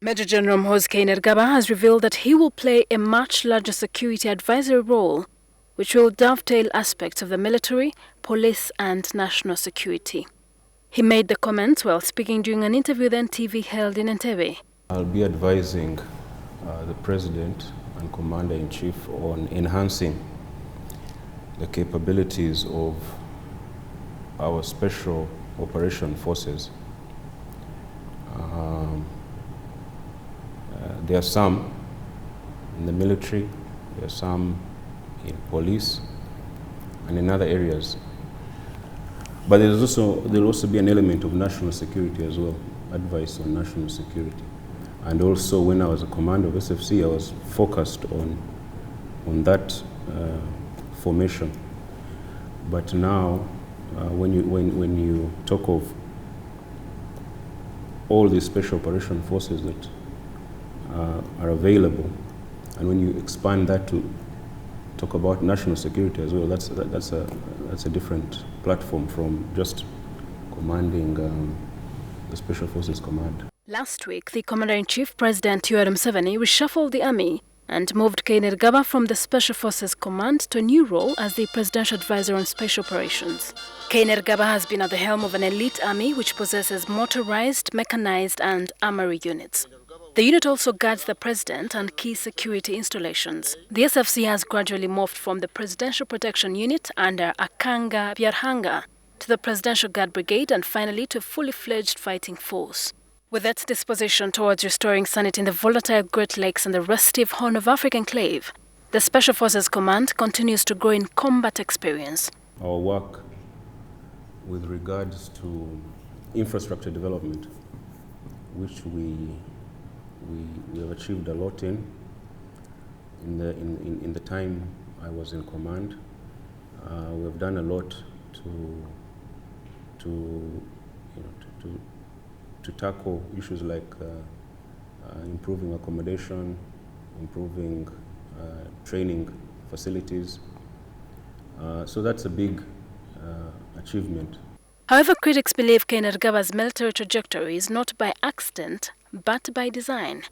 Major General Muhoozi Kainerugaba has revealed that he will play a much larger security advisory role, which will dovetail aspects of the military, police and national security. He made the comments while speaking during an interview with NTV held in Entebbe. I'll be advising the President and Commander-in-Chief on enhancing the capabilities of our special operation forces. There are some in the military, there are some in police and in other areas. But there'll also be an element of national security as well, advice on national security. And also when I was a commander of SFC, I was focused on that formation. But now, when you talk of all these special operation forces that are available, and when you expand that to talk about national security as well, that's a different platform from just commanding the Special Forces Command. Last week, the Commander-in-Chief, President Yoweri Museveni, reshuffled the army and moved Kainerugaba from the Special Forces Command to a new role as the Presidential Advisor on Special Operations. Kainerugaba has been at the helm of an elite army which possesses motorized, mechanized and armory units. The unit also guards the President and key security installations. The SFC has gradually morphed from the Presidential Protection Unit under Akanga Byarhanga to the Presidential Guard Brigade and finally to a fully fledged fighting force. With its disposition towards restoring sanity in the volatile Great Lakes and the restive Horn of Africa enclave, the Special Forces Command continues to grow in combat experience. Our work with regards to infrastructure development, which we have achieved a lot in the time I was in command. We have done a lot to tackle issues like improving accommodation, improving training facilities. So that's a big achievement. However, critics believe Kainerugaba's military trajectory is not by accident, but by design.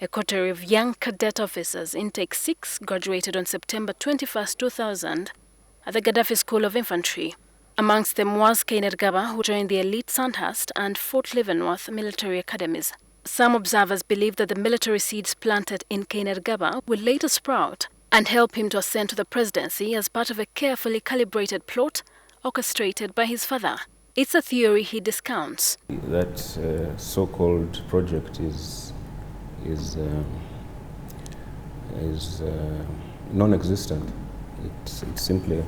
A coterie of young cadet officers, Intake 6, graduated on September 21, 2000, at the Gaddafi School of Infantry. Amongst them was Kainerugaba, who joined the elite Sandhurst and Fort Leavenworth military academies. Some observers believe that the military seeds planted in Kainerugaba will later sprout and help him to ascend to the presidency as part of a carefully calibrated plot orchestrated by his father. It's a theory he discounts. That so-called project is non-existent. It simply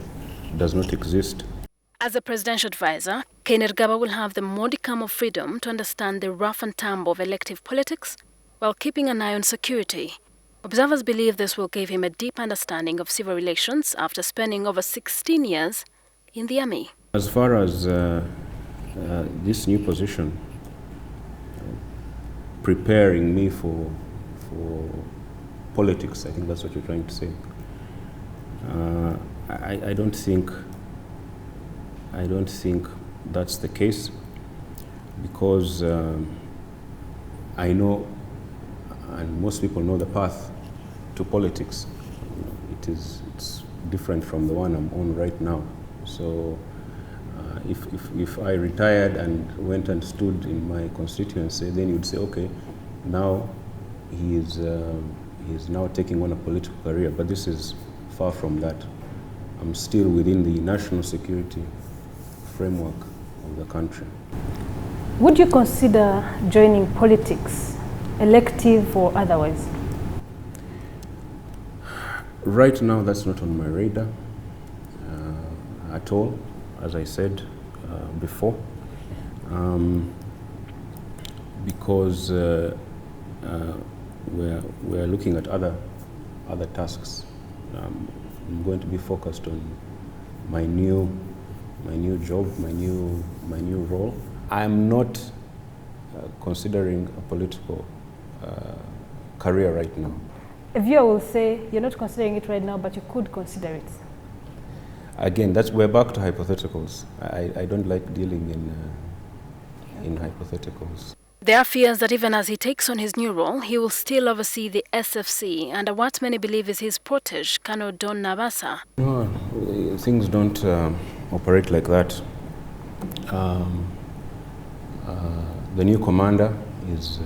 does not exist. As a presidential advisor, Kainerugaba will have the modicum of freedom to understand the rough and tumble of elective politics while keeping an eye on security. Observers believe this will give him a deep understanding of civil relations after spending over 16 years in the army. As far as this new position, preparing me for politics, I think that's what you're trying to say. I don't think that's the case, because I know, and most people know, the path to politics. It's different from the one I'm on right now. So if I retired and went and stood in my constituency, then you'd say, okay, now he is now taking on a political career. But this is far from that. I'm still within the national security framework of the country. Would you consider joining politics, elective or otherwise? Right now, that's not on my radar at all, as I said before, because we're looking at other tasks. I'm going to be focused on my new job, my new role. I'm not considering a political career right now. A viewer will say you're not considering it right now, but you could consider it. Again, we're back to hypotheticals. I don't like dealing in hypotheticals. There are fears that even as he takes on his new role, he will still oversee the SFC under what many believe is his protege, Colonel Don Nabasa. No, things don't operate like that. The new commander is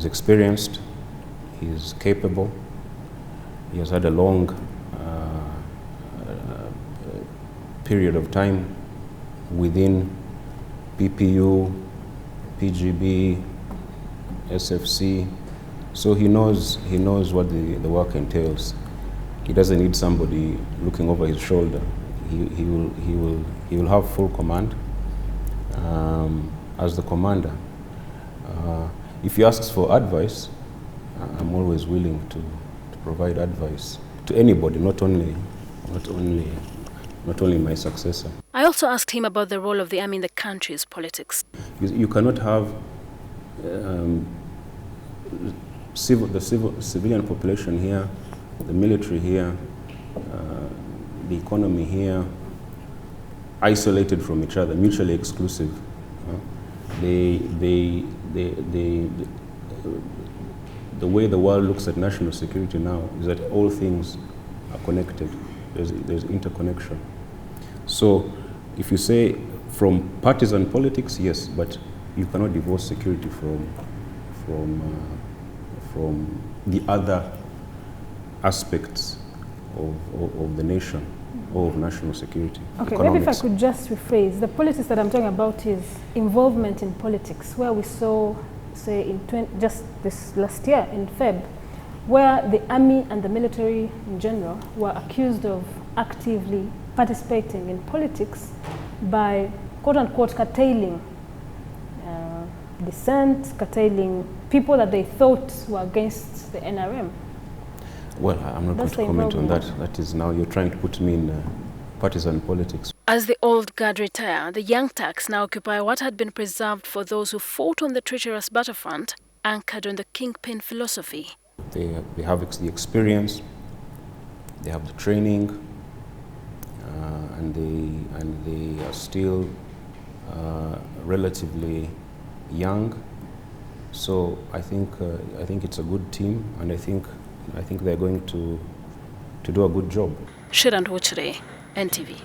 experienced, he is capable, he has had a long period of time within PPU, PGB, SFC, so he knows what the work entails. He doesn't need somebody looking over his shoulder. He will have full command as the commander. If he asks for advice, I'm always willing to provide advice to anybody, not only my successor. I also asked him about the role of the army in the country's politics. You cannot have civilian population here, the military here, the economy here, isolated from each other, mutually exclusive. The way the world looks at national security now is that all things are connected. There's interconnection. So if you say from partisan politics, yes, but you cannot divorce security from the other aspects of the nation or of national security. Okay, economics. maybe if I could just rephrase, the politics that I'm talking about is involvement in politics, where we saw, say, just this last year in Feb, where the army and the military in general were accused of actively participating in politics by, quote-unquote, curtailing dissent, curtailing people that they thought were against the NRM. Well, I'm not going to comment on that. That is now you're trying to put me in partisan politics. As the old guard retire, the young Turks now occupy what had been preserved for those who fought on the treacherous battlefront, anchored on the kingpin philosophy. They have the experience, they have the training, and they are still relatively young. So I think it's a good team, and I think they're going to do a good job. Shiran Wuchre, NTV.